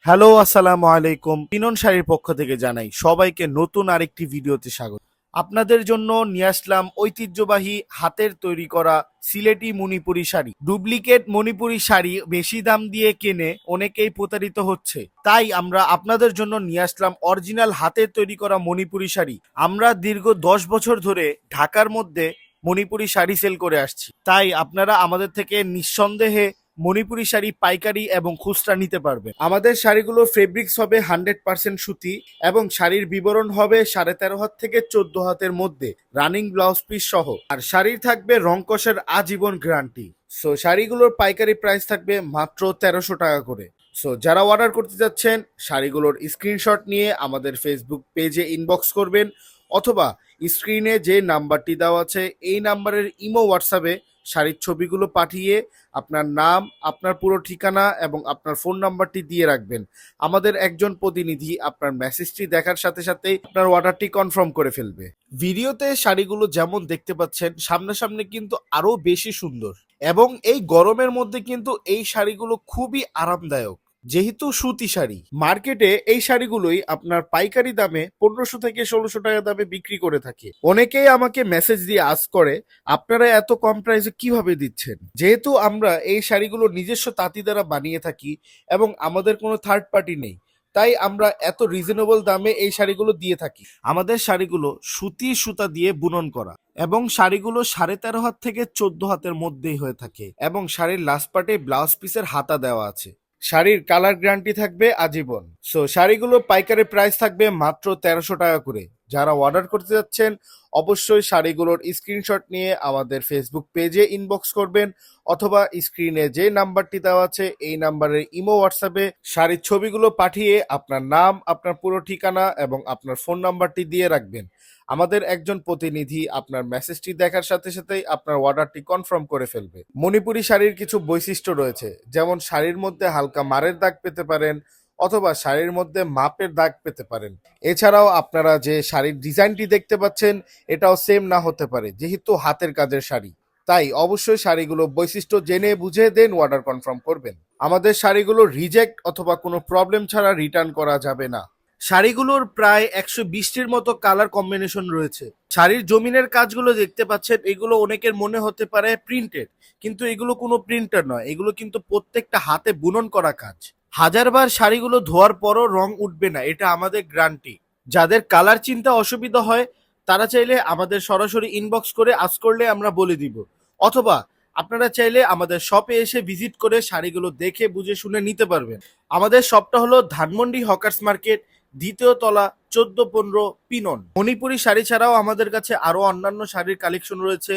Hello, আসসালামু আলাইকুম। পিনন শাড়ির পক্ষ থেকে জানাই সবাইকে নতুন আরেকটি ভিডিওতে স্বাগত। আপনাদের জন্য নিয়ে আসলাম ঐতিহ্যবাহী হাতের তৈরি করা সিলেটি মণিপুরি শাড়ি। ডুপ্লিকেট মণিপুরি শাড়ি বেশি দাম দিয়ে কিনে অনেকেই প্রতারিত হচ্ছে, তাই আমরা আপনাদের জন্য নিয়ে আসলাম অরিজিনাল হাতের তৈরি করা মণিপুরি শাড়ি। আমরা দীর্ঘ 10 বছর ধরে ঢাকার মধ্যে মণিপুরি শাড়ি সেল করে আসছি, তাই আপনারা আমাদের থেকে নিঃসন্দেহে মণিপুরি শাড়ি পাইকারি এবং খুচরা নিতে পারবে। আমাদের শাড়িগুলো ফেব্রিক্স হবে 100% সুতি এবং শাড়ির বিবরণ হবে 13.5 হাত থেকে 14 হাতের মধ্যে, রানিং ব্লাউজ পিস সহ। আর শাড়ির থাকবে রংকসের আজীবন গ্যারান্টি। সো শাড়িগুলোর পাইকারি প্রাইস থাকবে মাত্র 1300 টাকা করে। সো যারা অর্ডার করতে যাচ্ছেন শাড়িগুলোর স্ক্রিনশট নিয়ে আমাদের ফেসবুক পেজে ইনবক্স করবেন, অথবা স্ক্রিনে যে নাম্বারটি দেওয়া আছে এই নাম্বারের ইমো হোয়াটসঅ্যাপে শাড়ির ছবিগুলো পাঠিয়ে আপনার নাম, আপনার পুরো ঠিকানা এবং আপনার ফোন নাম্বারটি দিয়ে রাখবেন। আমাদের একজন প্রতিনিধি আপনার মেসেজটি দেখার সাথে সাথেই আপনার অর্ডারটি কনফার্ম করে ফেলবে। ভিডিওতে শাড়িগুলো যেমন দেখতে পাচ্ছেন সামনাসামনি কিন্তু আরো বেশি সুন্দর, এবং এই গরমের মধ্যে কিন্তু এই শাড়িগুলো খুবই আরামদায়ক। যেহেতু সুতি শাড়ি, মার্কেটে এই শাড়িগুলোই আপনার পাইকারি দামে 1500 থেকে 1600 টাকা দামে বিক্রি করে থাকে। অনেকেই আমাকে মেসেজ দিয়ে আস্ক করে আপনারা এত কম প্রাইসে কিভাবে দিচ্ছেন। যেহেতু আমরা এই শাড়িগুলো নিজস্ব তাঁতি দ্বারা বানিয়ে থাকি এবং আমাদের কোনো থার্ড পার্টি নেই, তাই আমরা এত রিজনেবল দামে এই শাড়িগুলো দিয়ে থাকি। আমাদের শাড়িগুলো সুতি সুতা দিয়ে বুনন করা, এবং শাড়িগুলো 13.5 হাত থেকে 14 হাতের মধ্যেই হয়ে থাকে, এবং শাড়ির লাস্ট পার্টে ব্লাউজ পিসের হাতা দেওয়া আছে। শাড়ির কালার গ্যারান্টি থাকবে আজীবন। সো শাড়িগুলো পাইকারি প্রাইস থাকবে মাত্র 1300 টাকা করে। যারা অর্ডার করতে যাচ্ছেন অবশ্যই শাড়িগুলোর স্ক্রিনশট নিয়ে আমাদের ফেসবুক পেজে ইনবক্স করবেন, অথবা স্ক্রিনে যে নাম্বারটি দেওয়া আছে এই নাম্বারের ইমো হোয়াটসঅ্যাপে শাড়ির ছবিগুলো পাঠিয়ে আপনার নাম, আপনার পুরো ঠিকানা এবং আপনার ফোন নাম্বারটি দিয়ে রাখবেন। আমাদের একজন প্রতিনিধি আপনার মেসেজটি দেখার সাথে সাথেই আপনার অর্ডারটি কনফার্ম করে ফেলবে। মণিপুরি শাড়ির কিছু বৈশিষ্ট্য রয়েছে, যেমন শাড়ির মধ্যে হালকা মারের দাগ পেতে পারেন, অথবা শাড়ির মধ্যে মাপের দাগ পেতে পারেন। এছাড়াও আপনারা যে শাড়ির ডিজাইনটি দেখতে পাচ্ছেন এটাও সেম না হতে পারে, যেহেতু হাতের কাজের শাড়ি। তাই অবশ্যই শাড়িগুলো বৈশিষ্ট্য জেনে বুঝে দেন অর্ডার কনফার্ম করবেন। আমাদের শাড়িগুলো রিজেক্ট অথবা কোনো প্রবলেম ছাড়া রিটার্ন করা যাবে না। শাড়িগুলোর প্রায় 120টির মতো কালার কম্বিনেশন রয়েছে। শাড়ির জমিনের কাজগুলো দেখতে পাচ্ছেন, এগুলো অনেকের মনে হতে পারে প্রিন্টেড, কিন্তু এগুলো কোনো প্রিন্টার নয়, এগুলো কিন্তু প্রত্যেকটা হাতে বুনন করা কাজ। হাজারবার শাড়িগুলো ধোয়ার পরও রং উঠবে না, এটা আমাদের গ্যারান্টি। যাদের কালার চিন্তা অসুবিধা হয় তারা চাইলে আমাদের সরাসরি ইনবক্স করে আস্ক করলে আমরা বলে দিব, অথবা আপনারা চাইলে আমাদের শপে এসে ভিজিট করে শাড়িগুলো দেখে বুঝে শুনে নিতে পারবেন। আমাদের শপটা হলো ধানমন্ডি হকার্স মার্কেট, দ্বিতীয় তলা, 1415 পিনন। মণিপুরি শাড়ি ছাড়াও আমাদের কাছে আরো অন্যান্য শাড়ির কালেকশন রয়েছে,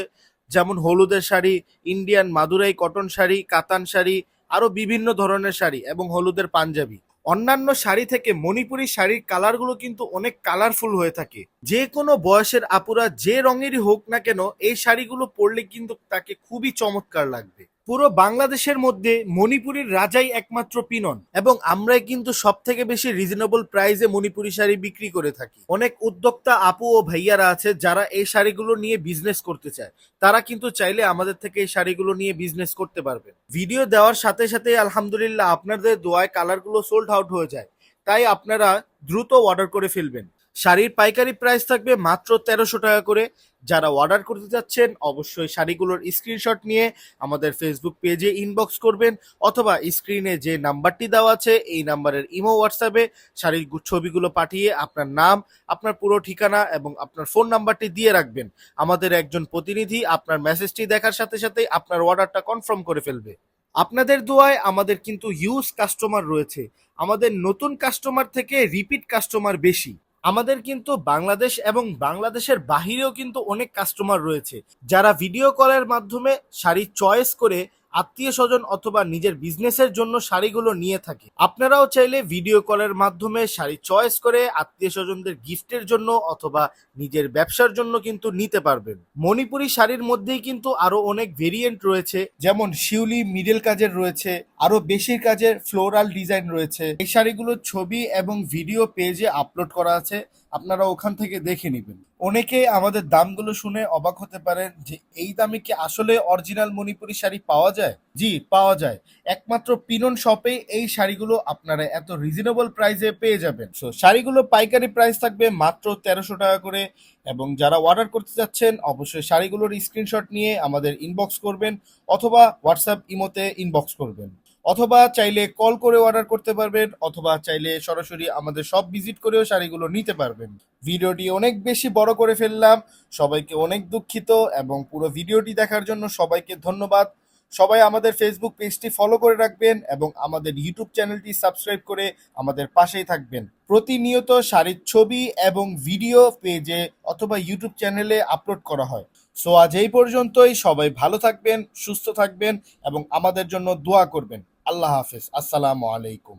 যেমন হলুদের শাড়ি, ইন্ডিয়ান মাদুরাই কটন শাড়ি, কাতান শাড়ি, আরো বিভিন্ন ধরনের শাড়ি এবং হলুদের পাঞ্জাবি। অন্যান্য শাড়ি থেকে মণিপুরি শাড়ির কালারগুলো কিন্তু অনেক কালারফুল হয়ে থাকে। যে কোনো বয়সের আপুরা যে রঙেরই হোক না কেন এই শাড়িগুলো পরলে কিন্তু তাকে খুবই চমৎকার লাগবে। পুরো বাংলাদেশের মধ্যে মণিপুরীর রাজাই একমাত্র পিনন, এবং আমরাই কিন্তু সব থেকে বেশি রিজনেবল প্রাইসে মণিপুরি শাড়ি বিক্রি করে থাকি। অনেক উদ্যোক্তা আপু ও ভাইয়ারা আছে যারা এই শাড়িগুলো নিয়ে বিজনেস করতে চায়, তারা কিন্তু চাইলে আমাদের থেকে এই শাড়িগুলো নিয়ে বিজনেস করতে পারবেন। ভিডিও দেওয়ার সাথে সাথে আলহামদুলিল্লাহ আপনাদের দোয়ায় কালারগুলো সোল্ড আউট হয়ে যায়, তাই আপনারা দ্রুত অর্ডার করে ফেলবেন। শাড়ির পাইকারি প্রাইস থাকবে মাত্র 1300 টাকা করে। যারা অর্ডার করতে যাচ্ছেন অবশ্যই শাড়িগুলোর স্ক্রিনশট নিয়ে আমাদের ফেসবুক পেজে ইনবক্স করবেন, অথবা স্ক্রিনে যে নাম্বারটি দেওয়া আছে এই নাম্বারের ইমো হোয়াটসঅ্যাপে শাড়ির ছবিগুলো পাঠিয়ে আপনার নাম, আপনার পুরো ঠিকানা এবং আপনার ফোন নাম্বারটি দিয়ে রাখবেন। আমাদের একজন প্রতিনিধি আপনার মেসেজটি দেখার সাথে সাথেই আপনার অর্ডারটা কনফার্ম করে ফেলবে। আপনাদের দোয়ায় আমাদের কিন্তু হিউজ কাস্টমার রয়েছে, আমাদের নতুন কাস্টমার থেকে রিপিট কাস্টমার বেশি। আমাদের কিন্তু বাংলাদেশ এবং বাংলাদেশের বাহিরেও কিন্তু অনেক কাস্টমার রয়েছে যারা ভিডিও কলের মাধ্যমে শাড়ি চয়েস করে আত্মীয় স্বজন অথবা নিজের বিজনেসের জন্য শাড়িগুলো নিয়ে থাকে। আপনারাও চাইলে ভিডিও কলের মাধ্যমে শাড়ি চয়েস করে আত্মীয় স্বজনদের গিফটের জন্য অথবা নিজের ব্যবসার জন্য কিন্তু নিতে পারবেন। মণিপুরি শাড়ির মধ্যেই কিন্তু আরো অনেক ভেরিয়েন্ট রয়েছে, যেমন শিউলি মিডল কাজের রয়েছে, আরো বেশি কাজের ফ্লোরাল ডিজাইন রয়েছে। এই শাড়িগুলোর ছবি এবং ভিডিও পেজে আপলোড করা আছে, আপনারা ওখান থেকে দেখে নেবেন। অনেকে আমাদের দামগুলো শুনে অবাক হতে পারেন যে এই দামে কি আসলে অরিজিনাল মণিপুরি শাড়ি পাওয়া যায়? জি, পাওয়া যায়। একমাত্র পিনন শপে এই শাড়িগুলো আপনারা এত রিজনেবল প্রাইসে পেয়ে যাবেন। সো শাড়িগুলো পাইকারি প্রাইস থাকবে মাত্র 1300 টাকা করে। এবং যারা অর্ডার করতে যাচ্ছেন অবশ্যই শাড়িগুলোর স্ক্রিনশট নিয়ে আমাদের ইনবক্স করবেন, অথবা হোয়াটসঅ্যাপ ইমোতে ইনবক্স করবেন, অথবা চাইলে কল করে অর্ডার করতে পারবেন, অথবা চাইলে সরাসরি আমাদের শপ ভিজিট করেও শাড়িগুলো নিতে পারবেন। ভিডিওটি অনেক বেশি বড় করে ফেললাম, সবাইকে অনেক দুঃখিত, এবং পুরো ভিডিওটি দেখার জন্য সবাইকে ধন্যবাদ। সবাই আমাদের ফেসবুক পেজটি ফলো করে রাখবেন এবং আমাদের ইউটিউব চ্যানেলটি সাবস্ক্রাইব করে আমাদের পাশেই থাকবেন। প্রতিনিয়ত শাড়ির ছবি এবং ভিডিও পেজে অথবা ইউটিউব চ্যানেলে আপলোড করা হয়। সো আজ এই পর্যন্তই। সবাই ভালো থাকবেন, সুস্থ থাকবেন এবং আমাদের জন্য দোয়া করবেন। আল্লাহ হাফেজ। আসসালামু আলাইকুম।